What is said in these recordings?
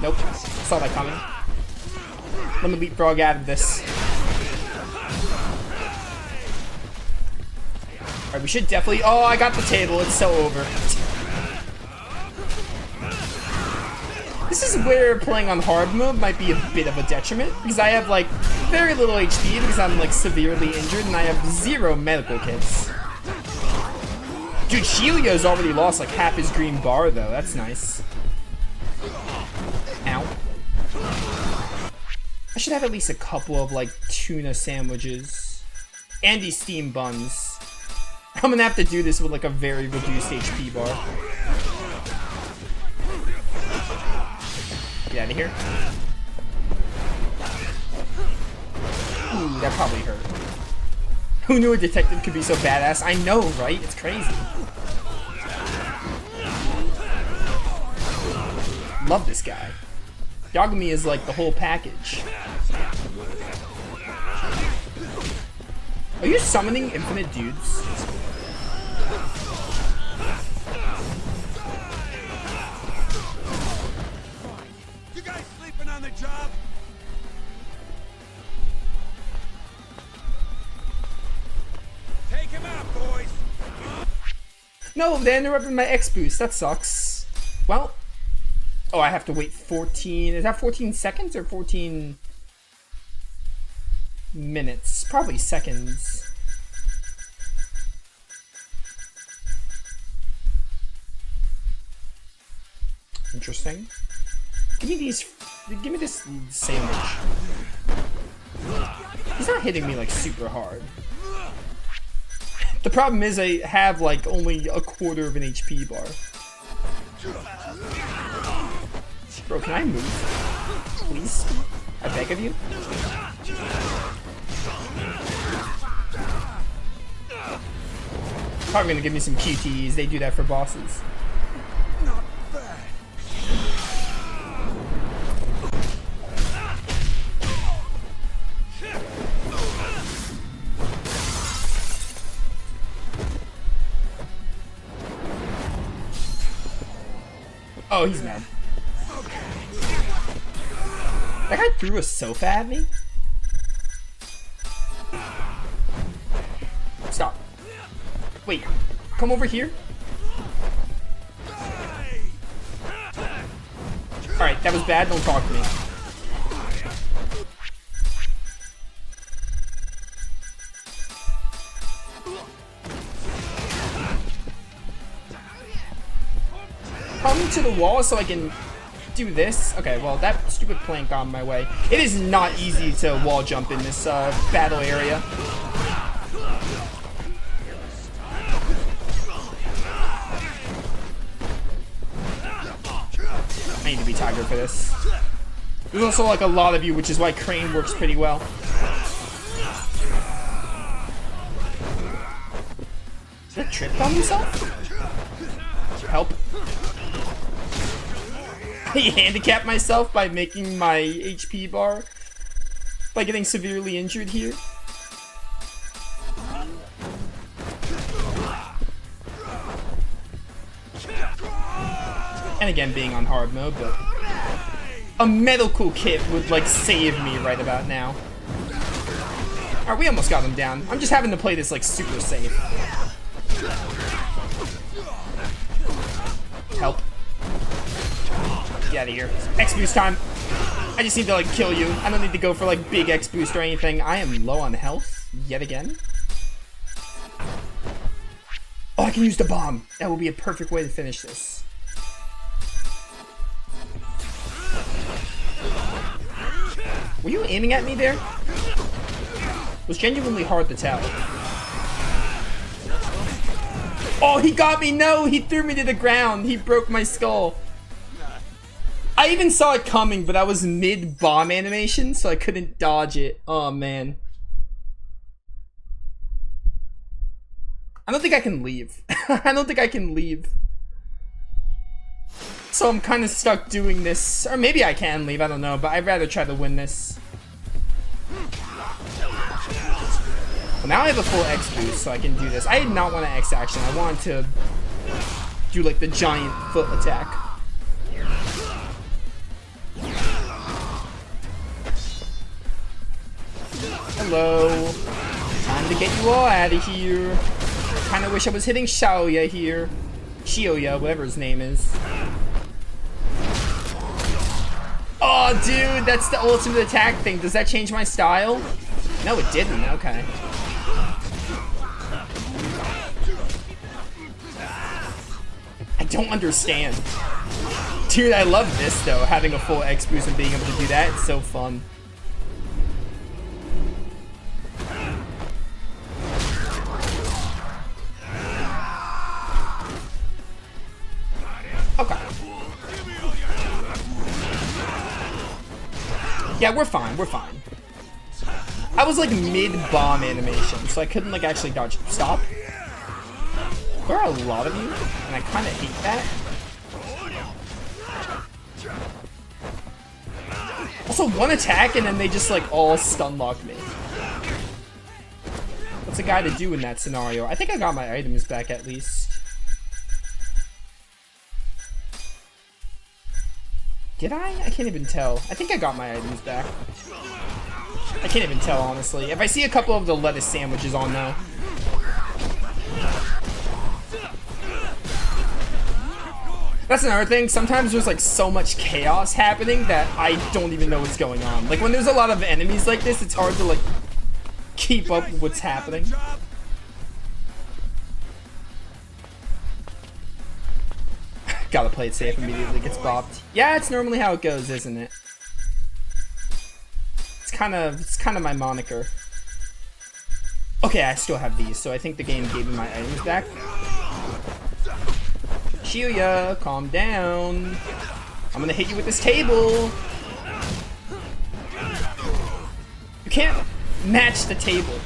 Nope. Saw that coming. Let me leapfrog out of this. Alright, we should definitely... Oh, I got the table. It's so over. This is where playing on hard mode might be a bit of a detriment, because I have, like, very little HP because I'm, like, severely injured, and I have 0 medical kits. Dude, Shioya's already lost, like, half his green bar, though. That's nice. Ow. I should have at least a couple of, like, tuna sandwiches. And these steam buns. I'm gonna have to do this with, like, a very reduced HP bar. Get out of here. Ooh, that probably hurt. Who knew a detective could be so badass? I know, right? It's crazy. Love this guy. Yagami is like the whole package. Are you summoning infinite dudes? On the job. Take him out, boys. No, they interrupted my X boost. That sucks. Well, oh, I have to wait 14. Is that 14 seconds or 14 minutes? Probably seconds. Interesting. Give me this sandwich. He's not hitting me like super hard. The problem is I have like only a quarter of an HP bar. Bro, can I move? Please? I beg of you? Probably gonna give me some QTs. They do that for bosses. Oh, he's mad. That guy threw a sofa at me? Stop. Wait, come over here. Alright, that was bad. Don't talk to me. Come to the wall so I can do this. Okay, well, that stupid plank got in my way. It is not easy to wall jump in this battle area. I need to be Tiger for this. There's also like a lot of you, which is why Crane works pretty well. Is that tripped on himself? Help. I handicapped myself by making my HP bar by getting severely injured here. And again, being on hard mode, but a medical kit would like save me right about now. Alright, we almost got him down. I'm just having to play this like super safe. Help. Get out of here. X boost time. I just need to like kill you. I don't need to go for like big X boost or anything. I am low on health yet again. Oh, I can use the bomb. That will be a perfect way to finish this. Were you aiming at me there? It was genuinely hard to tell. Oh, he got me. No, he threw me to the ground. He broke my skull. I even saw it coming, but I was mid-bomb animation, so I couldn't dodge it. Oh, man. I don't think I can leave. I don't think I can leave. So I'm kind of stuck doing this. Or maybe I can leave, I don't know, but I'd rather try to win this. Well, now I have a full X boost, so I can do this. I did not want to X action. I wanted to do, like, the giant foot attack. Hello. Time to get you all out of here. Kinda wish I was hitting Shioya here. Shioya, whatever his name is. Oh, dude, that's the ultimate attack thing. Does that change my style? No, it didn't. Okay. I don't understand. Dude, I love this, though. Having a full X boost and being able to do that. It's so fun. Okay. Yeah, we're fine. We're fine. I was like mid-bomb animation, so I couldn't like actually dodge. Stop. There are a lot of you, and I kind of hate that. Also, one attack and then they just like all stun lock me. What's a guy to do in that scenario? I think I got my items back at least. Did I? I can't even tell. I think I got my items back. I can't even tell, honestly. If I see a couple of the lettuce sandwiches on, though. That's another thing. Sometimes there's, like, so much chaos happening that I don't even know what's going on. Like, when there's a lot of enemies like this, it's hard to, like, keep up with what's happening. Gotta play it safe, immediately gets bopped. Yeah, it's normally how it goes, isn't it? It's kind of my moniker. Okay, I still have these, so I think the game gave me my items back. Shioya, calm down. I'm gonna hit you with this table. You can't match the table.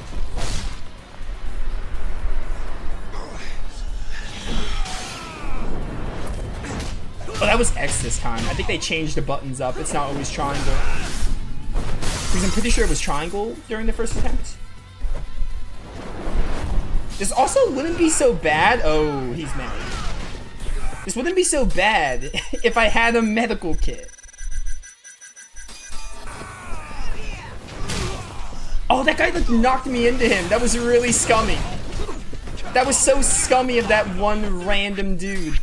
Oh, that was X this time. I think they changed the buttons up. It's not always triangle. Because I'm pretty sure it was triangle during the first attempt. This also wouldn't be so bad. Oh, he's mad. This wouldn't be so bad if I had a medical kit. Oh, that guy like knocked me into him. That was really scummy. That was so scummy of that one random dude.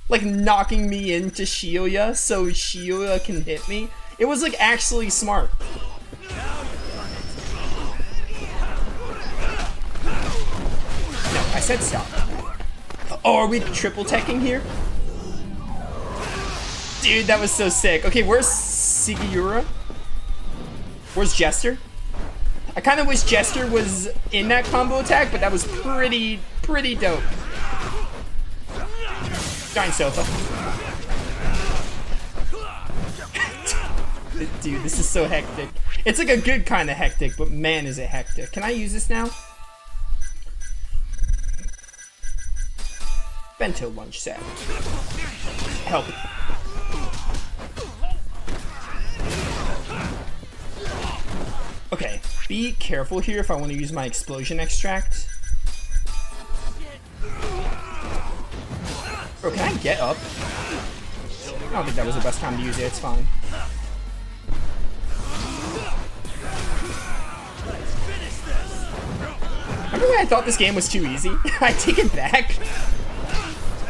Like knocking me into Shioya so Shioya can hit me. It was like actually smart. No, I said stop. Oh, are we triple teching here? Dude, that was so sick. Okay, where's Sugiura? Where's Jester? I kind of wish Jester was in that combo attack, but that was pretty dope. Giant sofa. Dude, this is so hectic. It's like a good kind of hectic, but man, is it hectic. Can I use this now? Bento lunch set. Help. Okay, be careful here if I want to use my explosion extract. Bro, can I get up? I don't think that was the best time to use it, it's fine. Remember when I thought this game was too easy? I take it back.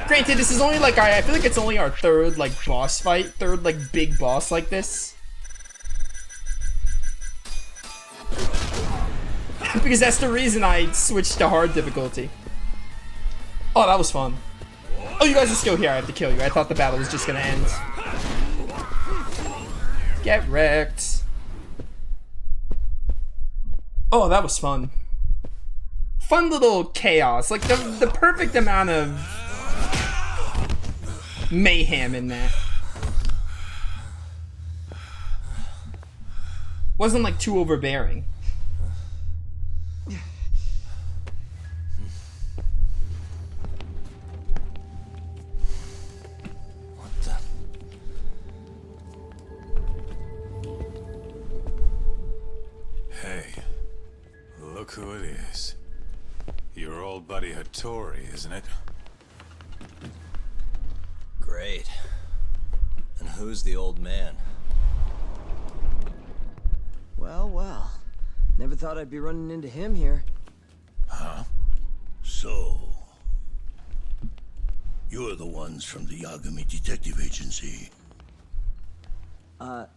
Granted, this is only like, I feel like it's only our third like boss fight, third like big boss like this. Because that's the reason I switched to hard difficulty. Oh, that was fun. Oh, you guys are still here. I have to kill you. I thought the battle was just gonna end. Get wrecked. Oh, that was fun. Fun little chaos. Like the perfect amount of mayhem in that. Wasn't like too overbearing. Look who it is. Your old buddy Hattori, isn't it? Great. And who's the old man? Well, well. Never thought I'd be running into him here. Huh? So... you're the ones from the Yagami Detective Agency.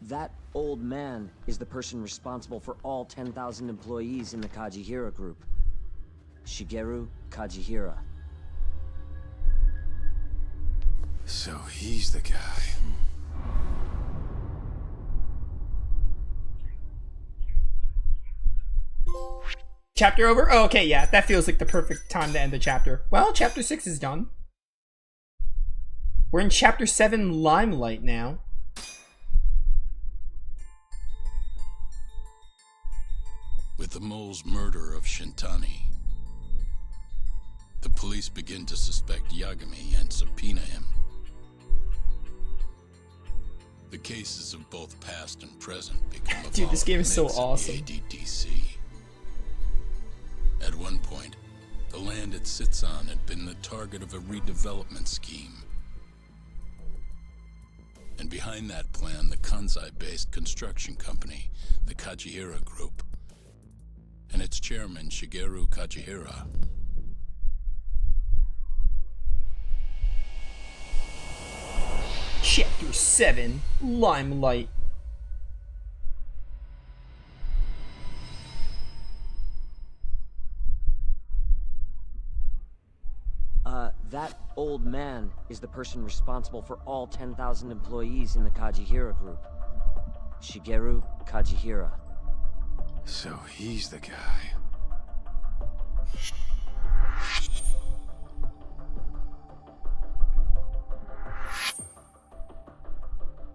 That old man is the person responsible for all 10,000 employees in the Kajihira group. Shigeru Kajihira. So he's the guy. Chapter over? Oh, okay, yeah, that feels like the perfect time to end the chapter. Well, chapter 6 is done. We're in chapter 7, Limelight now. With the mole's murder of Shintani, the police begin to suspect Yagami and subpoena him. The cases of both past and present become a Dude, this game is so mix of the awesome. ADDC. At one point, the land it sits on had been the target of a redevelopment scheme. And behind that plan, the Kansai-based construction company, the Kajihira Group, and its chairman, Shigeru Kajihira. Chapter 7, Limelight. That old man is the person responsible for all 10,000 employees in the Kajihira group. Shigeru Kajihira. So he's the guy.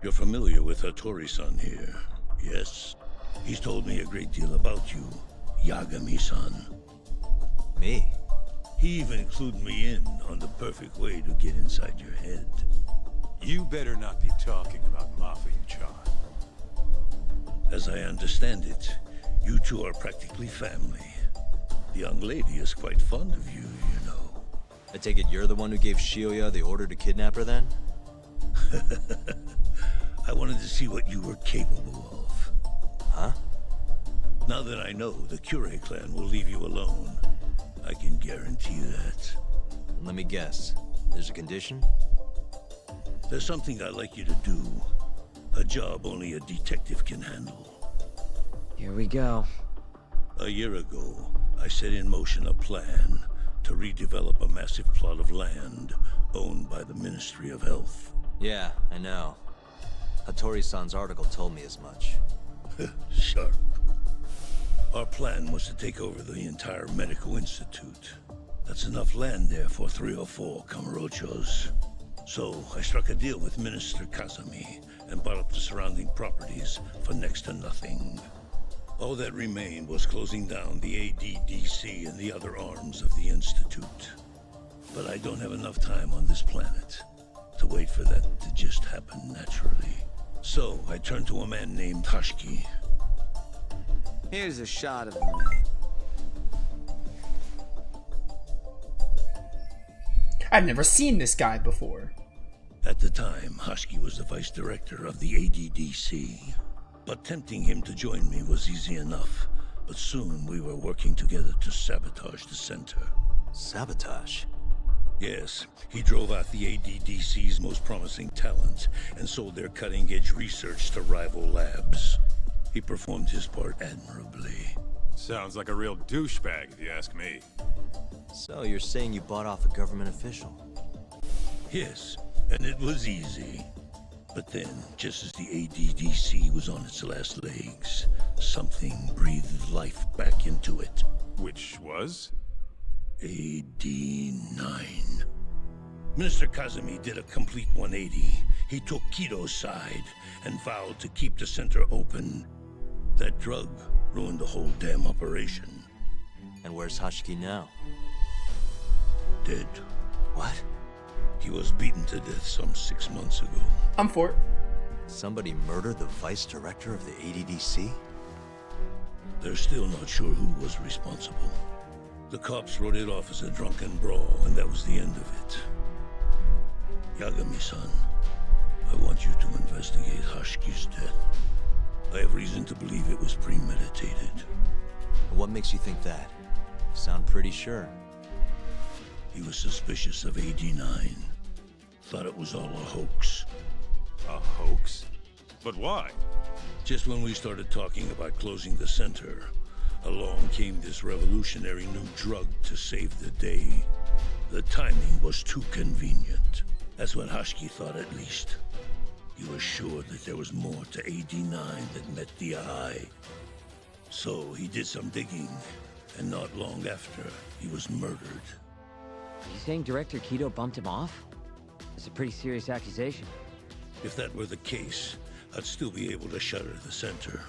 You're familiar with Hattori-san here, yes? He's told me a great deal about you, Yagami-san. Me? He even clued me in on the perfect way to get inside your head. You better not be talking about Mafuyu-chan. As I understand it, you two are practically family. The young lady is quite fond of you, you know. I take it you're the one who gave Shioya the order to kidnap her then? I wanted to see what you were capable of. Huh? Now that I know the Kure clan will leave you alone, I can guarantee that. Let me guess. There's a condition? There's something I'd like you to do. A job only a detective can handle. Here we go. A year ago, I set in motion a plan to redevelop a massive plot of land owned by the Ministry of Health. Yeah, I know. Hattori-san's article told me as much. Sharp. Our plan was to take over the entire medical institute. That's enough land there for 3 or 4 Kamurochos. So I struck a deal with Minister Kazami and bought up the surrounding properties for next to nothing. All that remained was closing down the ADDC and the other arms of the institute. But I don't have enough time on this planet to wait for that to just happen naturally. So I turned to a man named Hashiki. Here's a shot of the man. I've never seen this guy before. At the time, Hashiki was the vice director of the ADDC. But tempting him to join me was easy enough. But soon we were working together to sabotage the center. Sabotage? Yes, he drove out the ADDC's most promising talent and sold their cutting-edge research to rival labs. He performed his part admirably. Sounds like a real douchebag, if you ask me. So you're saying you bought off a government official? Yes, and it was easy. But then, just as the ADDC was on its last legs, something breathed life back into it. Which was? AD9. Minister Kazami did a complete 180. He took Kito's side and vowed to keep the center open. That drug ruined the whole damn operation. And where's Hashiki now? Dead. What? He was beaten to death some 6 months ago. I'm for it. Somebody murdered the vice director of the ADDC? They're still not sure who was responsible. The cops wrote it off as a drunken brawl, and that was the end of it. Yagami-san, I want you to investigate Hashiki's death. I have reason to believe it was premeditated. What makes you think that? You sound pretty sure. He was suspicious of AD9. Thought it was all a hoax. A hoax? But why? Just when we started talking about closing the center, along came this revolutionary new drug to save the day. The timing was too convenient. That's what Hashki thought, at least. He was sure that there was more to AD9 that met the eye. So he did some digging, and not long after, he was murdered. Are you saying Director Kaito bumped him off? It's a pretty serious accusation. If that were the case, I'd still be able to shutter the center.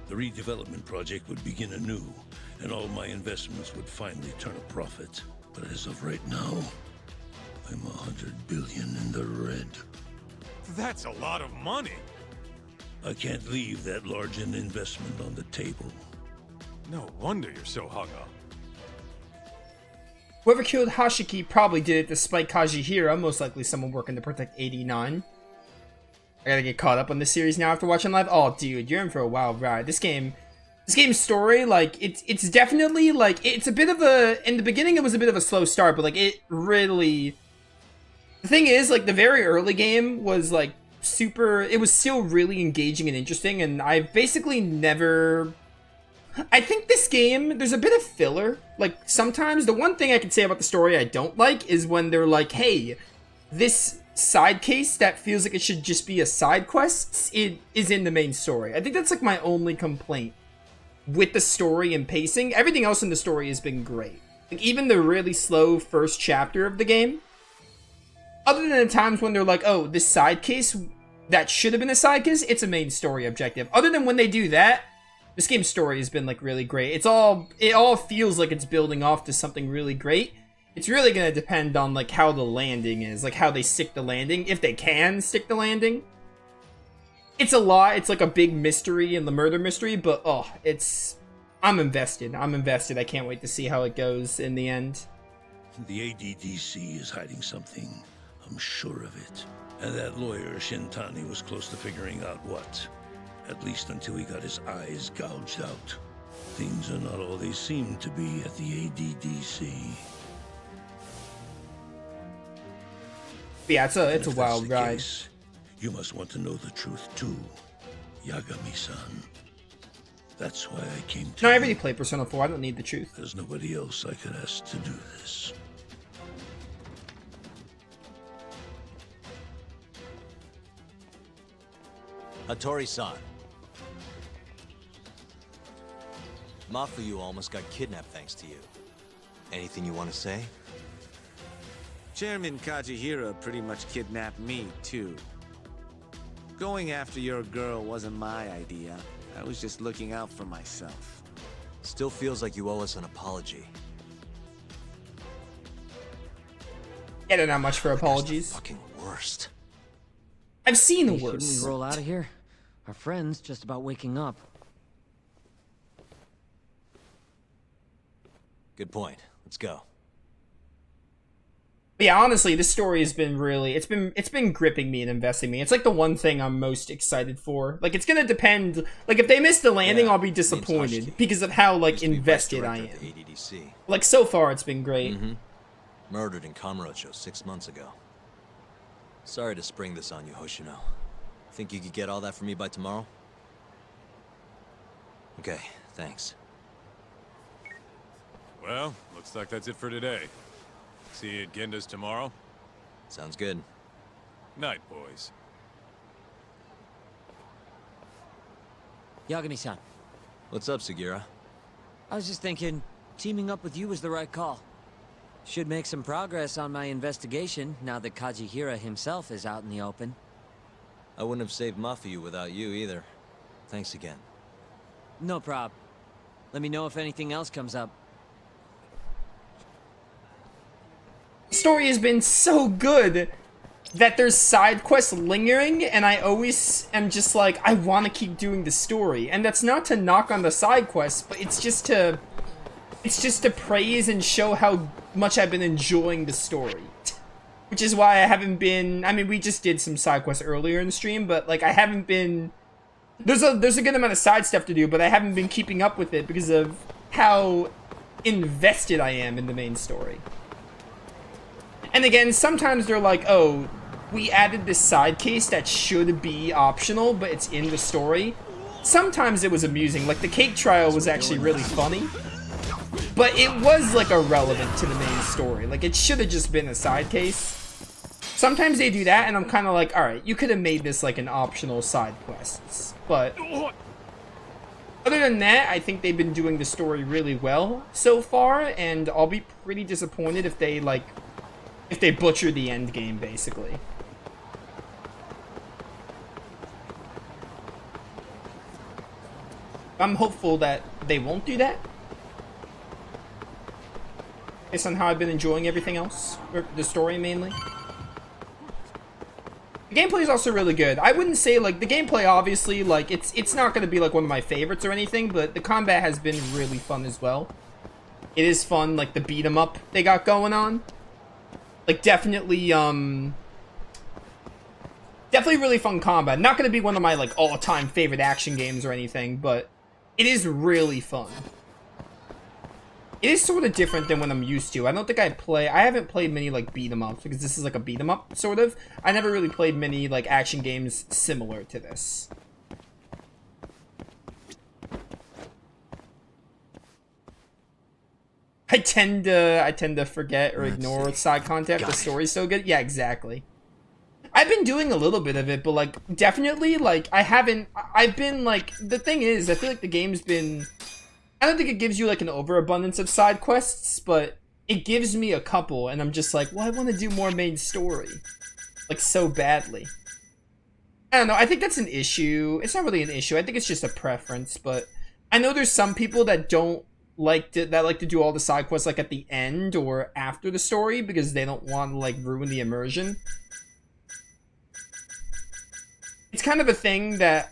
The redevelopment project would begin anew, and all my investments would finally turn a profit. But as of right now, I'm 100 billion in the red. That's a lot of money. I can't leave that large an investment on the table. No wonder you're so hung up. Whoever killed Hashiki probably did it despite Kajihira, most likely someone working to protect 89. I gotta get caught up on this series now after watching live. Oh, dude, you're in for a wild ride. This game's story, like, it's definitely, like, it's a bit of a, in the beginning it was a bit of a slow start, but, like, it really, the thing is, like, the very early game was, like, it was still really engaging and interesting, and I've basically never, I think this game, there's a bit of filler. Like, sometimes, the one thing I can say about the story I don't like is when they're like, hey, this side case that feels like it should just be a side quest, it is in the main story. I think that's, like, my only complaint with the story and pacing. Everything else in the story has been great. Like, even the really slow first chapter of the game, other than the times when they're like, oh, this side case that should have been a side case, it's a main story objective. Other than when they do that, this game's story has been, like, really great. It all feels like it's building off to something really great. It's really gonna depend on, like, how the landing is, like, how they stick the landing, if they can stick the landing. It's a lot, it's like a big mystery in the murder mystery, but, oh, I'm invested, I can't wait to see how it goes in the end. The ADDC is hiding something, I'm sure of it. And that lawyer, Shintani, was close to figuring out what. At least until he got his eyes gouged out. Things are not all they seem to be at the ADDC. Yeah, it's a wild the ride. Case, you must want to know the truth too, Yagami-san. That's why I came to No, I you. already played Persona 4, I don't need the truth. There's nobody else I could ask to do this. Hattori-san. Mafuyu almost got kidnapped thanks to you. Anything you want to say? Chairman Kajihira pretty much kidnapped me, too. Going after your girl wasn't my idea. I was just looking out for myself. Still feels like you owe us an apology. Yeah, they're not much for apologies. Fucking worst. I've seen Hey, worse. shouldn't we roll out of here? Our friend's just about waking up. Good point. Let's go. But yeah, honestly, this story has been really, it's been gripping me and investing me. It's like the one thing I'm most excited for. Like, it's gonna depend, like, if they miss the landing, Yeah, I'll be name's disappointed Hashiki. because of how, like, Used to be vice invested I director at am. the ADDC. Like, so far, it's been great. Murdered in Kamurocho 6 months ago. Sorry to spring this on you, Hoshino. Think you could get all that for me by tomorrow? Okay, thanks. Well, looks like that's it for today. See you at Genda's tomorrow. Sounds good. Night, boys. Yagami-san, What's up, Sugiura? I was just thinking, teaming up with you was the right call. Should make some progress on my investigation now that Kajihira himself is out in the open. I wouldn't have saved Mafuyu without you either. Thanks again. No prob. Let me know if anything else comes up. The story has been so good that there's side quests lingering, and I always am just like, I want to keep doing the story. And that's not to knock on the side quests, but it's just to praise and show how much I've been enjoying the story. Which is why I haven't been, I mean, we just did some side quests earlier in the stream, but, like, I haven't been, there's a good amount of side stuff to do, but I haven't been keeping up with it because of how invested I am in the main story. And again, sometimes they're like, oh, we added this side case that should be optional, but it's in the story. Sometimes it was amusing. Like, the cake trial was actually really funny. But it was, like, irrelevant to the main story. Like, it should have just been a side case. Sometimes they do that, and I'm kind of like, alright, you could have made this, like, an optional side quest. But other than that, I think they've been doing the story really well so far, and I'll be pretty disappointed if they, like, if they butcher the end game, basically. I'm hopeful that they won't do that, based on how I've been enjoying everything else, or the story mainly. The gameplay is also really good. I wouldn't say, like, the gameplay, obviously, like, it's not going to be, like, one of my favorites or anything, but the combat has been really fun as well. It is fun, like, the beat 'em up they got going on. Like, definitely really fun combat. Not going to be one of my, like, all-time favorite action games or anything, but it is really fun. It is sort of different than what I'm used to. I don't think I haven't played many, like, beat 'em ups, because this is, like, a beat 'em up, sort of. I never really played many, like, action games similar to this. I tend to forget or ignore side content if the story's so good. Yeah, exactly. I've been doing a little bit of it, but, like, definitely, like, I've been, like, the thing is, I feel like the game's been, I don't think it gives you, like, an overabundance of side quests, but it gives me a couple, and I'm just like, well, I want to do more main story. Like, so badly. I don't know, I think that's an issue. It's not really an issue, I think it's just a preference, but I know there's some people that like to do all the side quests, like, at the end or after the story, because they don't want to, like, ruin the immersion. It's kind of a thing that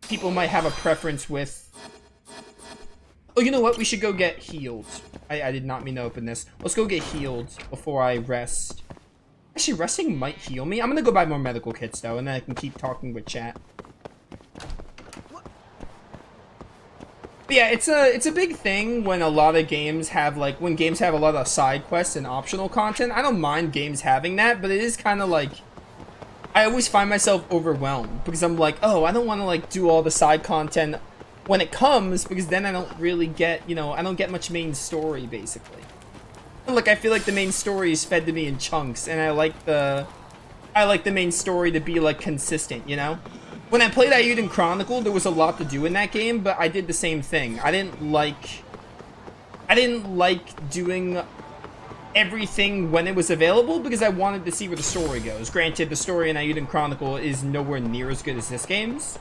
people might have a preference with. Oh, you know what? We should go get healed. I did not mean to open this. Let's go get healed before I rest. Actually, resting might heal me. I'm gonna go buy more medical kits, though, and then I can keep talking with chat. But yeah, it's a big thing when a lot of games have, like, when games have a lot of side quests and optional content. I don't mind games having that, but it is kind of like, I always find myself overwhelmed, because I'm like, oh, I don't want to, like, do all the side content when it comes, because then I don't really get, you know, I don't get much main story, basically. Like, I feel like the main story is fed to me in chunks, and I like the main story to be, like, consistent, you know? When I played Ayuden Chronicle, there was a lot to do in that game, but I did the same thing. I didn't like doing everything when it was available, because I wanted to see where the story goes. Granted, the story in Ayuden Chronicle is nowhere near as good as this game's.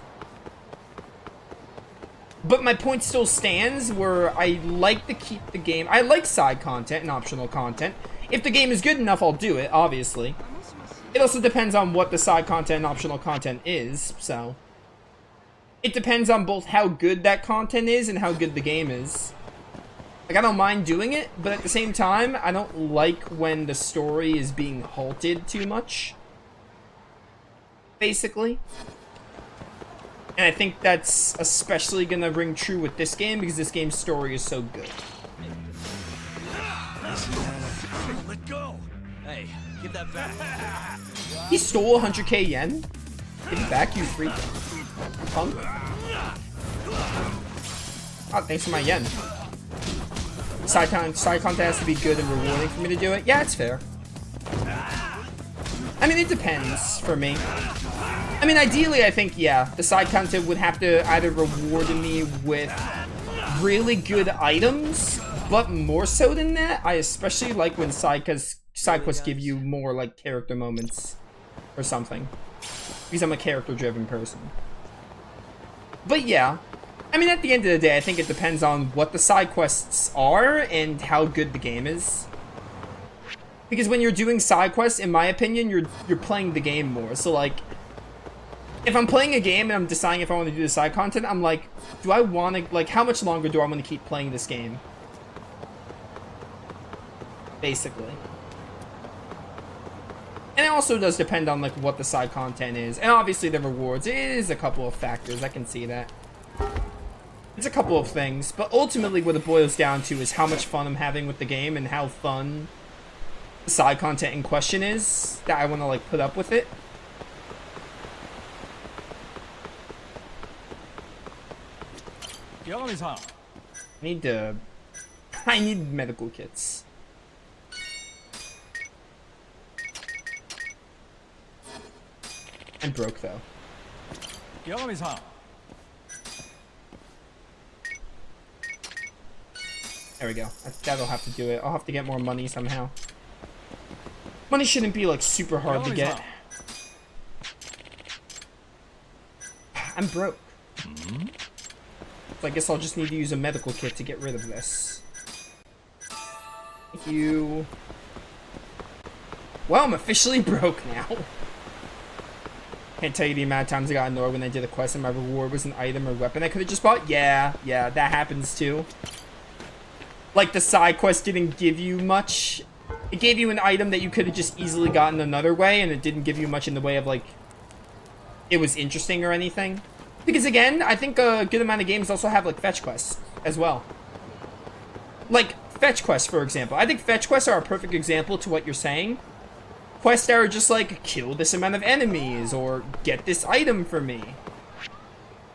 But my point still stands, where I like to keep the game. I like side content and optional content. If the game is good enough, I'll do it, obviously. It also depends on what the side content and optional content is, so it depends on both how good that content is and how good the game is. Like, I don't mind doing it, but at the same time, I don't like when the story is being halted too much, basically. And I think that's especially gonna ring true with this game, because this game's story is so good. Let go! Hey, give that back. He stole 100k yen? Give it back, you freak. Punk. Oh, thanks for my yen. Side content has to be good and rewarding for me to do it. Yeah, it's fair. I mean, it depends for me. I mean, ideally, I think, yeah, the side content would have to either reward me with really good items, but more so than that, I especially like when side quests give you more, like, character moments or something, because I'm a character-driven person. But yeah, I mean, at the end of the day, I think it depends on what the side quests are and how good the game is. Because when you're doing side quests, in my opinion, you're playing the game more. So, like, if I'm playing a game and I'm deciding if I want to do the side content, I'm like, do I want to, like, how much longer do I want to keep playing this game? Basically. And it also does depend on, like, what the side content is. And obviously the rewards is a couple of factors. I can see that. It's a couple of things, but ultimately what it boils down to is how much fun I'm having with the game and how fun the side content in question is that I want to like put up with it. I need medical kits. I'm broke though. There we go. That'll have to do it. I'll have to get more money somehow. Money shouldn't be like super hard to get. I'm broke. So I guess I'll just need to use a medical kit to get rid of this. Thank you. Well, I'm officially broke now. Can't tell you the amount of times I got annoyed when I did a quest and my reward was an item or weapon I could have just bought. Yeah, that happens too. Like the side quest didn't give you much. It gave you an item that you could have just easily gotten another way, and it didn't give you much in the way of like it was interesting or anything. Because again, I think a good amount of games also have like fetch quests as well. Like fetch quests, for example. I think fetch quests are a perfect example to what you're saying. Quests that are just like kill this amount of enemies or get this item for me.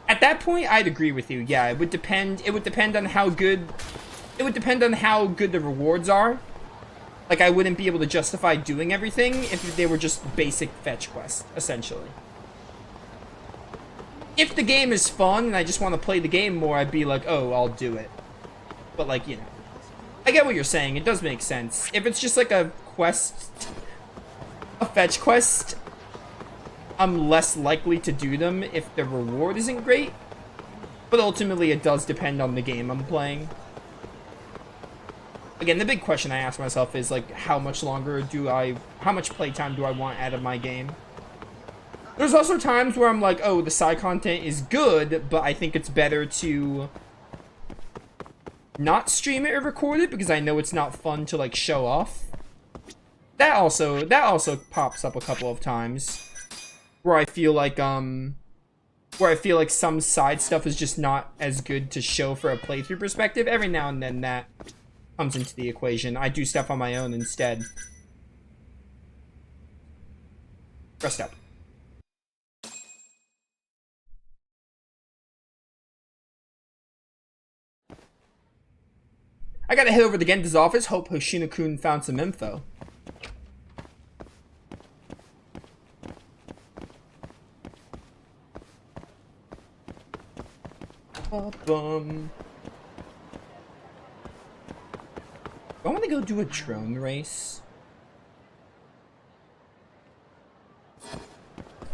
At that point, I'd agree with you. Yeah, it would depend. It would depend on how good. It would depend on how good the rewards are. Like I wouldn't be able to justify doing everything if they were just basic fetch quests, essentially. If the game is fun and I just want to play the game more, I'd be like, oh, I'll do it. But like, you know, I get what you're saying. It does make sense. If it's just like a quest, a fetch quest, I'm less likely to do them if the reward isn't great. But ultimately, it does depend on the game I'm playing. Again, the big question I ask myself is like, how much playtime do I want out of my game? There's also times where I'm like, oh, the side content is good, but I think it's better to not stream it or record it because I know it's not fun to like show off. That also pops up a couple of times where I feel like some side stuff is just not as good to show for a playthrough perspective. Every now and then that comes into the equation. I do stuff on my own instead. Rest up. I gotta head over to Genta's office. Hope Hoshino-kun found some info. Do I want to go do a drone race?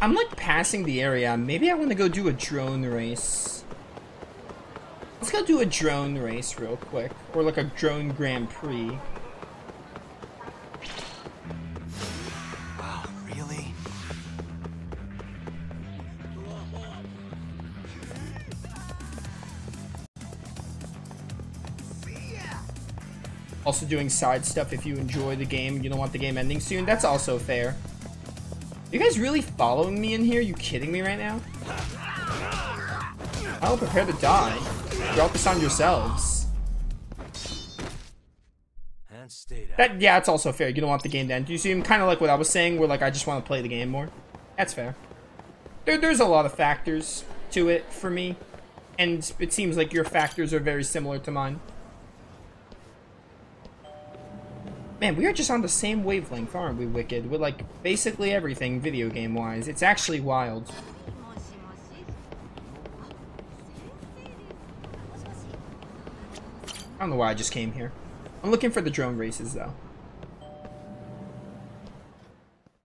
I'm like passing the area. Maybe I want to go do a drone race. Let's go do a drone race real quick. Or like a drone Grand Prix. Wow, really? Also doing side stuff if you enjoy the game, you don't want the game ending soon. That's also fair. You guys really following me in here? You kidding me right now? I'll prepare to die. Drop this on yourselves. And stay down. That, yeah, it's also fair. You don't want the game to end. You seem kind of like what I was saying, where like I just want to play the game more. That's fair. There's a lot of factors to it for me, and it seems like your factors are very similar to mine. Man, we are just on the same wavelength, aren't we, Wicked? With like basically everything video game wise. It's actually wild. I don't know why I just came here. I'm looking for the drone races though.